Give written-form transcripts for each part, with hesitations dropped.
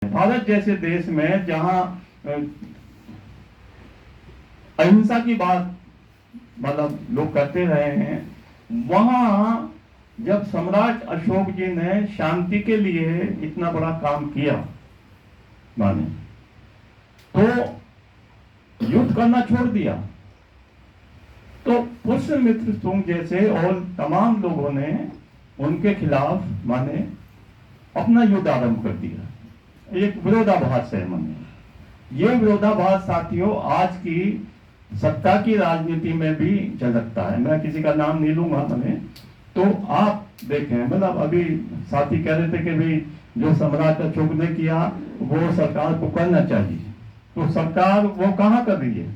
भारत जैसे देश में जहां अहिंसा की बात मतलब लोग करते रहे हैं, वहां जब सम्राट अशोक जी ने शांति के लिए इतना बड़ा काम किया माने, तो युद्ध करना छोड़ दिया, तो पुष्यमित्र सुंग जैसे और तमाम लोगों ने उनके खिलाफ माने अपना युद्ध आरंभ कर दिया। एक विरोधाभास है माने। ये विरोधाभास साथियों आज की सत्ता की राजनीति में भी झलकता है। मैं किसी का नाम नहीं लूंगा मैंने, तो आप देखें मतलब अभी साथी कह रहे थे कि भाई जो सम्राट अशोक ने किया वो सरकार को करना चाहिए, तो सरकार वो कहाँ कर रही है?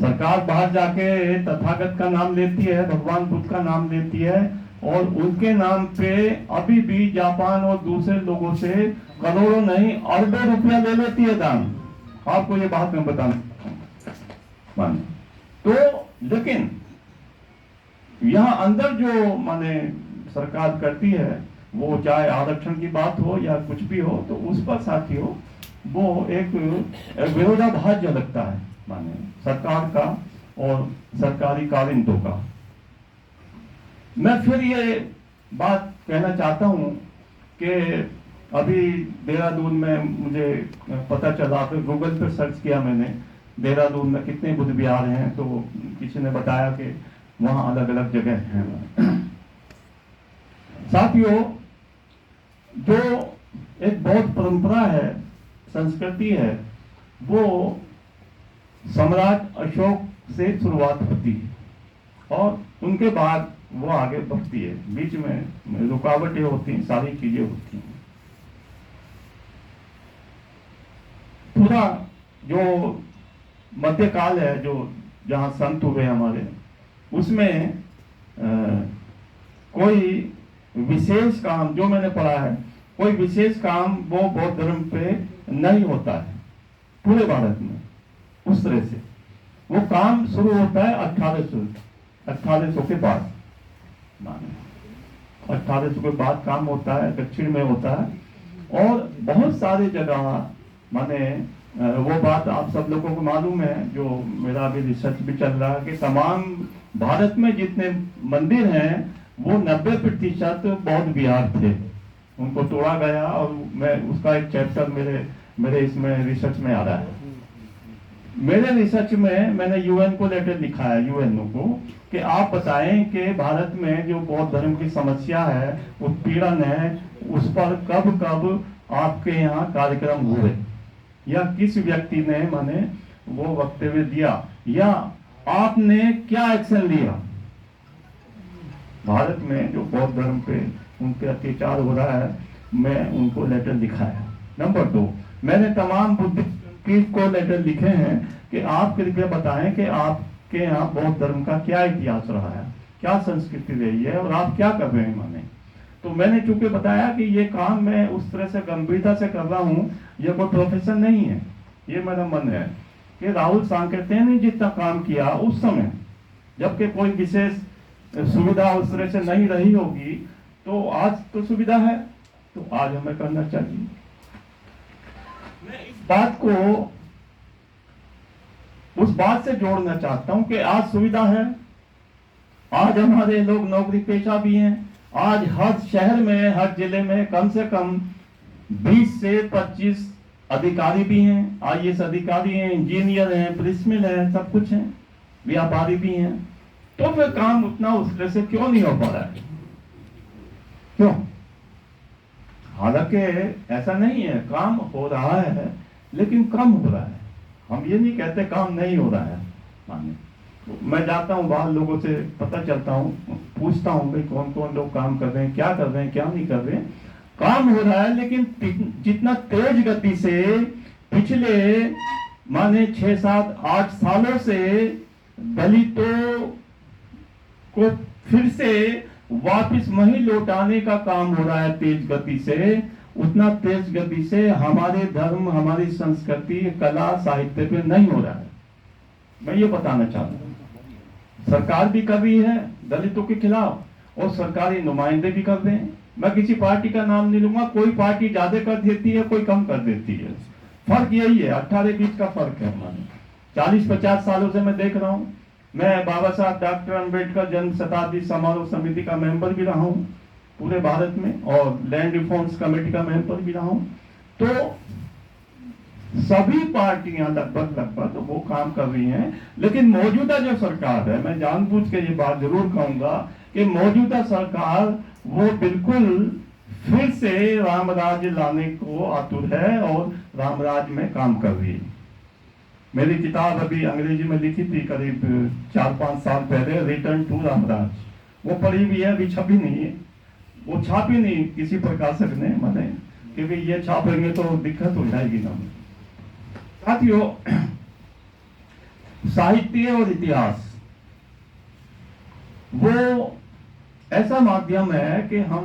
सरकार बाहर जाके तथागत का नाम लेती है, भगवान बुद्ध का नाम लेती है, और उनके नाम पे अभी भी जापान और दूसरे लोगों से करोड़ों नहीं अरबों रुपया ले लेती है दान। आपको ये बात मैं बताना तो, लेकिन यहाँ अंदर जो माने सरकार करती है, वो चाहे आरक्षण की बात हो या कुछ भी हो, तो उस पर साथियों वो एक विरोधाभास झलकता है माने सरकार का और सरकारी कारिंदों का। मैं फिर ये बात कहना चाहता हूं कि अभी देहरादून में मुझे पता चला, फिर गूगल पर सर्च किया मैंने देहरादून में कितने बुद्ध विहार हैं, तो किसी ने बताया कि वहां अलग अलग जगह हैं। साथियों जो एक बहुत परंपरा है, संस्कृति है, वो सम्राट अशोक से शुरुआत होती है और उनके बाद वो आगे बढ़ती है। बीच में रुकावटें होती हैं, सारी चीजें होती हैं। पूरा जो मध्यकाल है, जो जहां संत हुए हमारे, उसमें कोई विशेष काम जो मैंने पढ़ा है, कोई विशेष काम वो बौद्ध धर्म पे नहीं होता है पूरे भारत में। उस तरह से वो काम शुरू होता है 1800 के बाद, 1800 के बाद काम होता है, दक्षिण में होता है। और बहुत सारी जगह माने वो बात आप सब लोगों को मालूम है, जो मेरा अभी रिसर्च भी चल रहा है, कि तमाम भारत में जितने मंदिर हैं वो 90% बौद्ध विहार थे, उनको तोड़ा गया। और मैं उसका एक चैप्टर मेरे इसमें रिसर्च में आ रहा है। मेरे रिसर्च में मैंने यूएन को लेटर लिखा है, यूएनओ को, कि आप बताएं कि भारत में जो बौद्ध धर्म की समस्या है, उत्पीड़न है, उस पर कब कब आपके यहाँ कार्यक्रम हुए, या किस व्यक्ति ने माने वो वक्तव्य दिया, या आपने क्या एक्शन लिया भारत में जो बौद्ध धर्म पे उनके अत्याचार हो रहा है। मैं उनको लेटर लिखा है। नंबर 2, मैंने तमाम बुद्धिस्ट को लेटर लिखे हैं कि आप कृपया बताएं कि आपके यहाँ बौद्ध धर्म का क्या इतिहास रहा है, क्या संस्कृति रही है, और आप क्या कर रहे हैं माने। तो मैंने चूंकि बताया कि ये काम मैं उस तरह से गंभीरता से कर रहा हूँ, ये कोई प्रोफेशन नहीं है, ये मेरा मन है कि राहुल सांकेतिया ने जितना काम किया उस समय, जबकि कोई विशेष सुविधा उस तरह से नहीं रही होगी, तो आज तो सुविधा है, तो आज हमें करना चाहिए। मैं इस बात को उस बात से जोड़ना चाहता हूं कि आज सुविधा है, आज हमारे लोग नौकरी पेशा भी हैं, आज हर शहर में, हर जिले में कम से कम 20 से 25 अधिकारी भी हैं, आईएएस अधिकारी हैं, इंजीनियर हैं, प्रिंसिपल हैं, सब कुछ हैं, व्यापारी भी हैं। तो फिर काम उतना उस तरह से क्यों नहीं हो पा रहा है? क्यों? हालांकि ऐसा नहीं है, काम हो रहा है, लेकिन कम हो रहा है। हम ये नहीं कहते काम नहीं हो रहा है माने। मैं जाता हूँ बाहर, लोगों से पता चलता हूँ, पूछता हूँ भाई कौन कौन लोग काम कर रहे हैं, क्या कर रहे हैं, क्या नहीं कर रहे हैं। काम हो रहा है, लेकिन जितना तेज गति से पिछले माने 6, 7, 8 सालों से दलितों को फिर से वापिस वहीं लौटाने का काम हो रहा है तेज गति से, उतना तेज गति से हमारे धर्म, हमारी संस्कृति, कला, साहित्य पे नहीं हो रहा है। मैं ये बताना चाहता हूँ। सरकार भी कर रही है दलितों के खिलाफ, और सरकारी नुमाइंदे भी कर रहे हैं, मैं किसी पार्टी का नाम नहीं लूंगा, कोई पार्टी ज्यादा कर देती है, कोई कम कर देती है। फर्क यही है, 18-20 का फर्क है हमारे। 40-50 सालों से मैं देख रहा हूँ। मैं बाबा साहब डॉक्टर अंबेडकर जन्म शताब्दी समारोह समिति का मेंबर भी रहा हूँ पूरे भारत में, और लैंड रिफॉर्म्स कमेटी का मेंबर भी रहा हूँ। तो सभी पार्टियां लगभग वो काम कर रही हैं। लेकिन मौजूदा जो सरकार है, मैं जानबूझ के ये बात जरूर कहूंगा कि मौजूदा सरकार वो बिल्कुल फिर से रामराज्य लाने को आतुर है और रामराज्य में काम कर रही है। मेरी किताब अभी अंग्रेजी में लिखी थी करीब 4-5 साल पहले, रिटर्न टू रामराज, वो पढ़ी भी है, अभी छपी नहीं है। वो छापी नहीं किसी प्रकाशक ने, मैंने, क्योंकि ये छापेंगे तो दिक्कत हो जाएगी ना। साथियों, साहित्य और इतिहास वो ऐसा माध्यम है कि हम